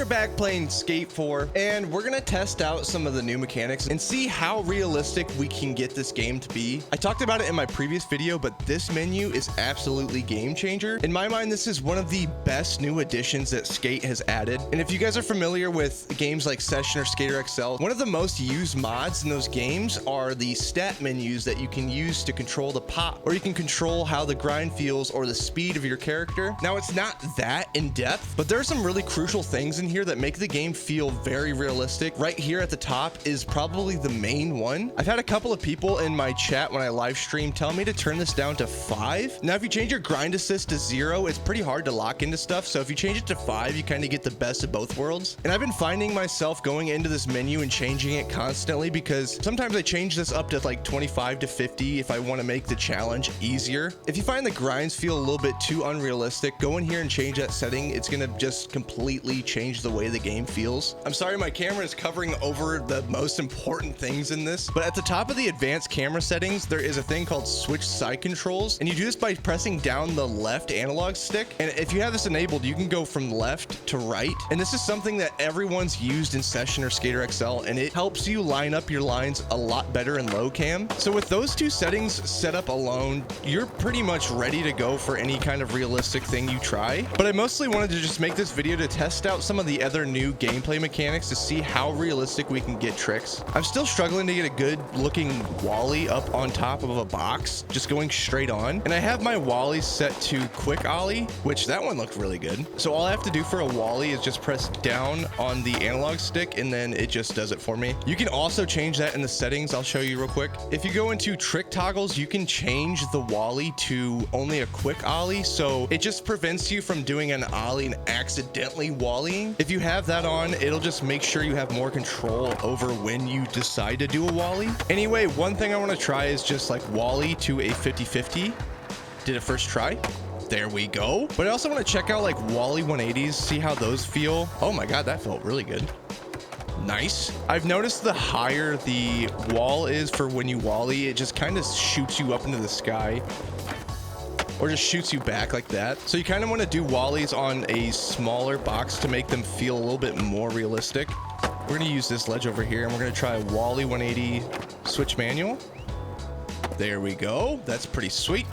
back playing Skate 4, and we're gonna test out some of the new mechanics and see how realistic we can get this game to be. I talked about it in my previous video, but this menu is absolutely game changer. In my mind, this is one of the best new additions that Skate has added. And if you guys are familiar with games like Session or Skater XL, one of the most used mods in those games are the stat menus that you can use to control the pop, or you can control how the grind feels or the speed of your character. Now, it's not that in depth, but there are some really crucial things in here that make the game feel very realistic. Right here at the top is probably the main one. I've had a couple of people in my chat when I live stream tell me to turn this down to 5. Now, if you change your grind assist to 0, it's pretty hard to lock into stuff. So if you change it to 5, you kind of get the best of both worlds. And I've been finding myself going into this menu and changing it constantly, because sometimes I change this up to like 25 to 50 if I want to make the challenge easier. If you find the grinds feel a little bit too unrealistic, go in here and change that setting. It's going to just completely change the way the game feels. I'm sorry, my camera is covering over the most important things in this, but at the top of the advanced camera settings, there is a thing called switch side controls, and you do this by pressing down the left analog stick. And if you have this enabled, you can go from left to right. And this is something that everyone's used in Session or Skater XL, and it helps you line up your lines a lot better in low cam. So with those two settings set up alone, you're pretty much ready to go for any kind of realistic thing you try. But I mostly wanted to just make this video to test out some of the other new gameplay mechanics to see how realistic we can get tricks. I'm still struggling to get a good looking Wally up on top of a box, just going straight on. And I have my Wally set to quick Ollie, which that one looked really good. So all I have to do for a Wally is just press down on the analog stick, and then it just does it for me. You can also change that in the settings. I'll show you real quick. If you go into trick toggles, you can change the Wally to only a quick Ollie. So it just prevents you from doing an Ollie and accidentally Wallying. If you have that on, it'll just make sure you have more control over when you decide to do a Wally. Anyway, one thing I want to try is just like Wally to a 50-50. Did it first try. There we go. But I also want to check out like Wally 180s, see how those feel. Oh my God, that felt really good. Nice. I've noticed the higher the wall is for when you Wally, it just kind of shoots you up into the sky, or just shoots you back like that. So you kind of want to do Wallies on a smaller box to make them feel a little bit more realistic. We're going to use this ledge over here, and we're going to try a Wally 180 switch manual. There we go. That's pretty sweet.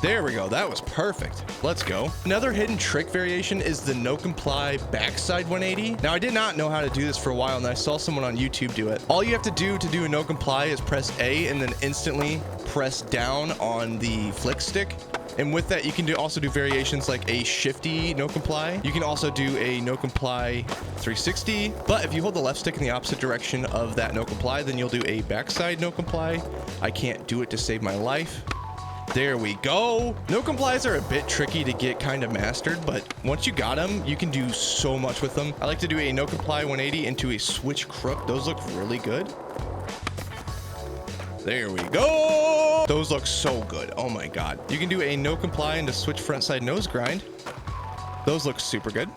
There we go. That was perfect. Let's go. Another hidden trick variation is the no comply backside 180. Now, I did not know how to do this for a while, and I saw someone on YouTube do it. All you have to do a no comply is press A and then instantly press down on the flick stick. And with that, you can also do variations like a shifty no comply. You can also do a no comply 360. But if you hold the left stick in the opposite direction of that no comply, then you'll do a backside no comply. I can't do it to save my life. There we go. No complies are a bit tricky to get kind of mastered, but once you got them, you can do so much with them. I like to do a no comply 180 into a switch crook. Those look really good. There we go. Those look so good. Oh my God. You can do a no comply into switch frontside nose grind. Those look super good.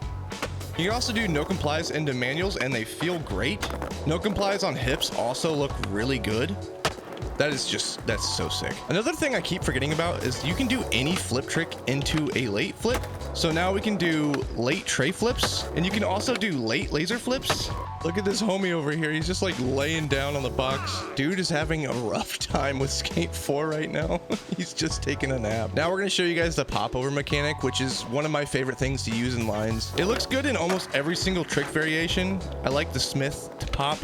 You can also do no complies into manuals, and they feel great. No complies on hips also look really good. That's so sick. Another thing I keep forgetting about is you can do any flip trick into a late flip. So now we can do late tray flips, and you can also do late laser flips. Look at this homie over here. He's just like laying down on the box. Dude is having a rough time with Skate 4 right now. He's just taking a nap. Now we're going to show you guys the popover mechanic, which is one of my favorite things to use in lines. It looks good in almost every single trick variation. I like the Smith to pop.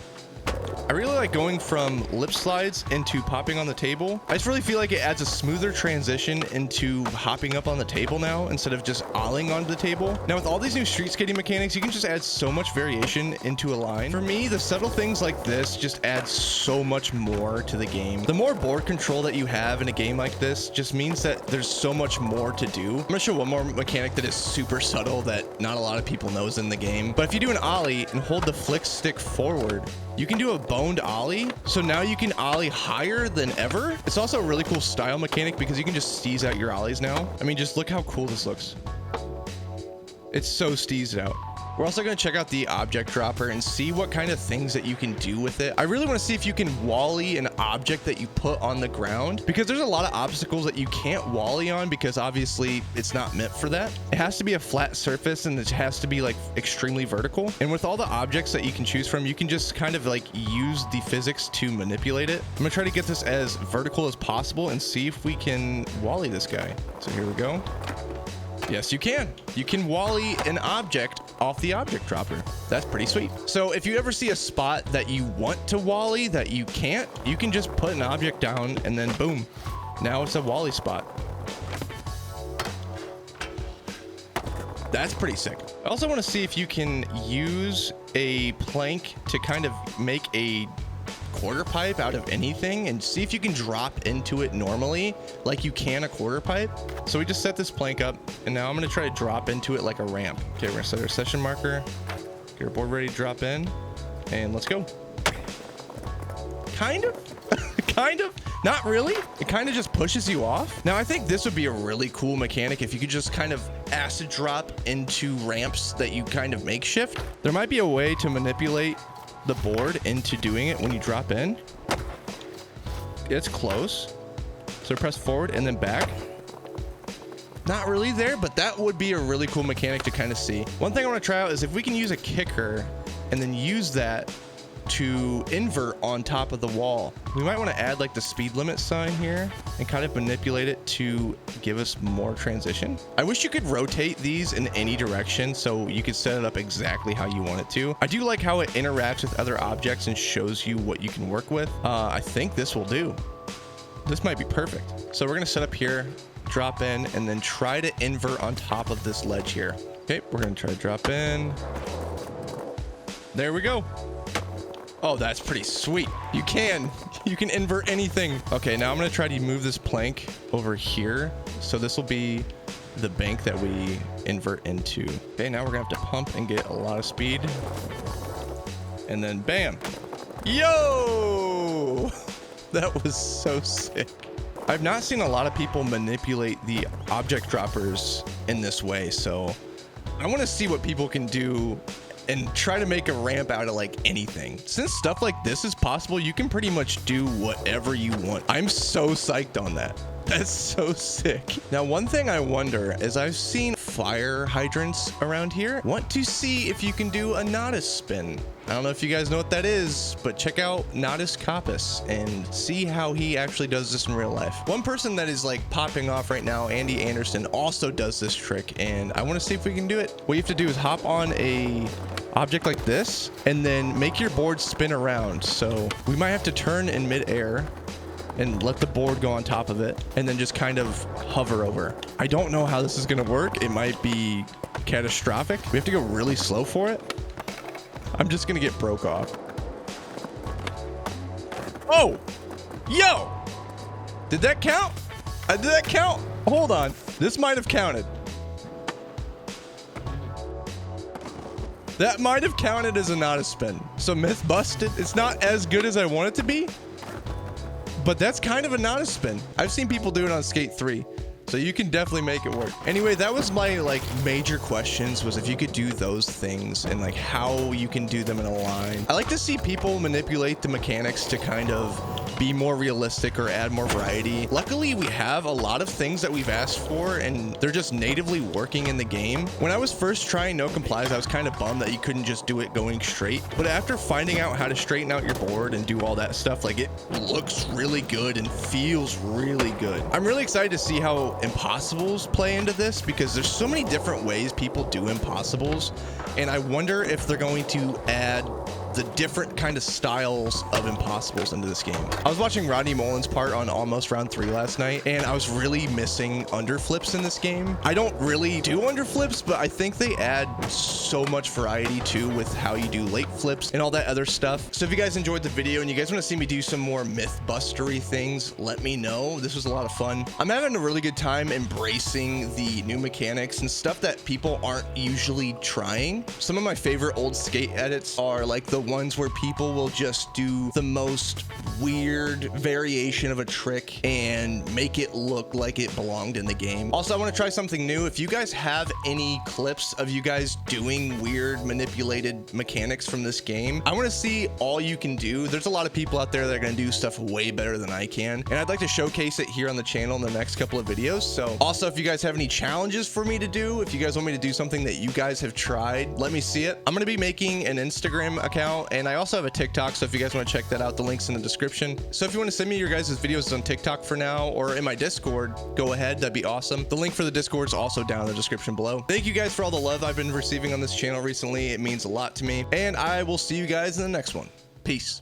I really like going from lip slides into popping on the table. I just really feel like it adds a smoother transition into hopping up on the table now, instead of just ollieing onto the table. Now, with all these new street skating mechanics, you can just add so much variation into a line. For me, the subtle things like this just add so much more to the game. The more board control that you have in a game like this just means that there's so much more to do. I'm gonna show one more mechanic that is super subtle that not a lot of people knows in the game. But if you do an ollie and hold the flick stick forward, you can do a boned ollie. So now you can ollie higher than ever. It's also a really cool style mechanic because you can just steez out your ollies now. I mean, just look how cool this looks. It's so steezed out. We're also going to check out the object dropper and see what kind of things that you can do with it. I really want to see if you can wally an object that you put on the ground, because there's a lot of obstacles that you can't wally on because obviously it's not meant for that. It has to be a flat surface and it has to be like extremely vertical. And with all the objects that you can choose from, you can just kind of like use the physics to manipulate it. I'm gonna try to get this as vertical as possible and see if we can wally this guy. So here we go. Yes, you can. You can wally an object off the object dropper. That's pretty sweet. So if you ever see a spot that you want to wally that you can't, you can just put an object down and then boom, now it's a wally spot. That's pretty sick. I also want to see if you can use a plank to kind of make a quarter pipe out of anything and see if you can drop into it normally like you can a quarter pipe. So we just set this plank up and now I'm going to try to drop into it like a ramp. Okay, we're going to set our session marker, get our board ready to drop in, and let's go. Kind of. Kind of. Not really. It kind of just pushes you off. Now, I think this would be a really cool mechanic if you could just kind of acid drop into ramps that you kind of makeshift. There might be a way to manipulate the board into doing it when you drop in. It's close. So press forward and then back. Not really there, but that would be a really cool mechanic to kind of see. One thing I want to try out is if we can use a kicker and then use that to invert on top of the wall. We might want to add like the speed limit sign here and kind of manipulate it to give us more transition. I wish you could rotate these in any direction so you could set it up exactly how you want it to. I do like how it interacts with other objects and shows you what you can work with. I think this will do. This might be perfect. So we're going to set up here, drop in, and then try to invert on top of this ledge here. Okay, we're going to try to drop in. There we go. Oh, that's pretty sweet. You can invert anything. Okay, now I'm gonna try to move this plank over here. So this will be the bank that we invert into. Okay, now we're gonna have to pump and get a lot of speed. And then bam. Yo! That was so sick. I've not seen a lot of people manipulate the object droppers in this way. So I wanna see what people can do and try to make a ramp out of like anything. Since stuff like this is possible, you can pretty much do whatever you want. I'm so psyched on that. That's so sick. Now, one thing I wonder is I've seen fire hydrants around here. Want to see if you can do a Nodus spin. I don't know if you guys know what that is, but check out Nodus Copus and see how he actually does this in real life. One person that is like popping off right now, Andy Anderson, also does this trick, and I want to see if we can do it. What you have to do is hop on a object like this and then make your board spin around. So we might have to turn in midair and let the board go on top of it and then just kind of hover over. I don't know how this is going to work. It might be catastrophic. We have to go really slow for it. I'm just going to get broke off. Oh, yo, did that count? Did that count? Hold on. This might have counted. That might have counted as a Nodus spin. So myth busted. It's not as good as I want it to be, but that's kind of a Nodus spin. I've seen people do it on Skate 3. So you can definitely make it work. Anyway, that was my like major questions, was if you could do those things and like how you can do them in a line. I like to see people manipulate the mechanics to kind of be more realistic or add more variety. Luckily, we have a lot of things that we've asked for and they're just natively working in the game. When I was first trying No Complies, I was kind of bummed that you couldn't just do it going straight. But after finding out how to straighten out your board and do all that stuff, like it looks really good and feels really good. I'm really excited to see how impossibles play into this because there's so many different ways people do impossibles. And I wonder if they're going to add the different kind of styles of impossibles into this game. I was watching Rodney Mullen's part on Almost Round 3 last night, and I was really missing underflips in this game. I don't really do underflips, but I think they add so much variety too with how you do late flips and all that other stuff. So if you guys enjoyed the video and you guys want to see me do some more myth-bustery things, let me know. This was a lot of fun. I'm having a really good time embracing the new mechanics and stuff that people aren't usually trying. Some of my favorite old skate edits are like the ones where people will just do the most weird variation of a trick and make it look like it belonged in the game. Also, I want to try something new. If you guys have any clips of you guys doing weird manipulated mechanics from this game, I want to see all you can do. There's a lot of people out there that are going to do stuff way better than I can, and I'd like to showcase it here on the channel in the next couple of videos. So also, if you guys have any challenges for me to do, if you guys want me to do something that you guys have tried, let me see it. I'm going to be making an Instagram account, and I also have a TikTok, so if you guys want to check that out, the link's in the description. So if you want to send me your guys' videos on TikTok for now, or in my Discord, go ahead, that'd be awesome. The link for the Discord is also down in the description below. Thank you guys for all the love I've been receiving on this channel recently. It means a lot to me, and I will see you guys in the next one. Peace.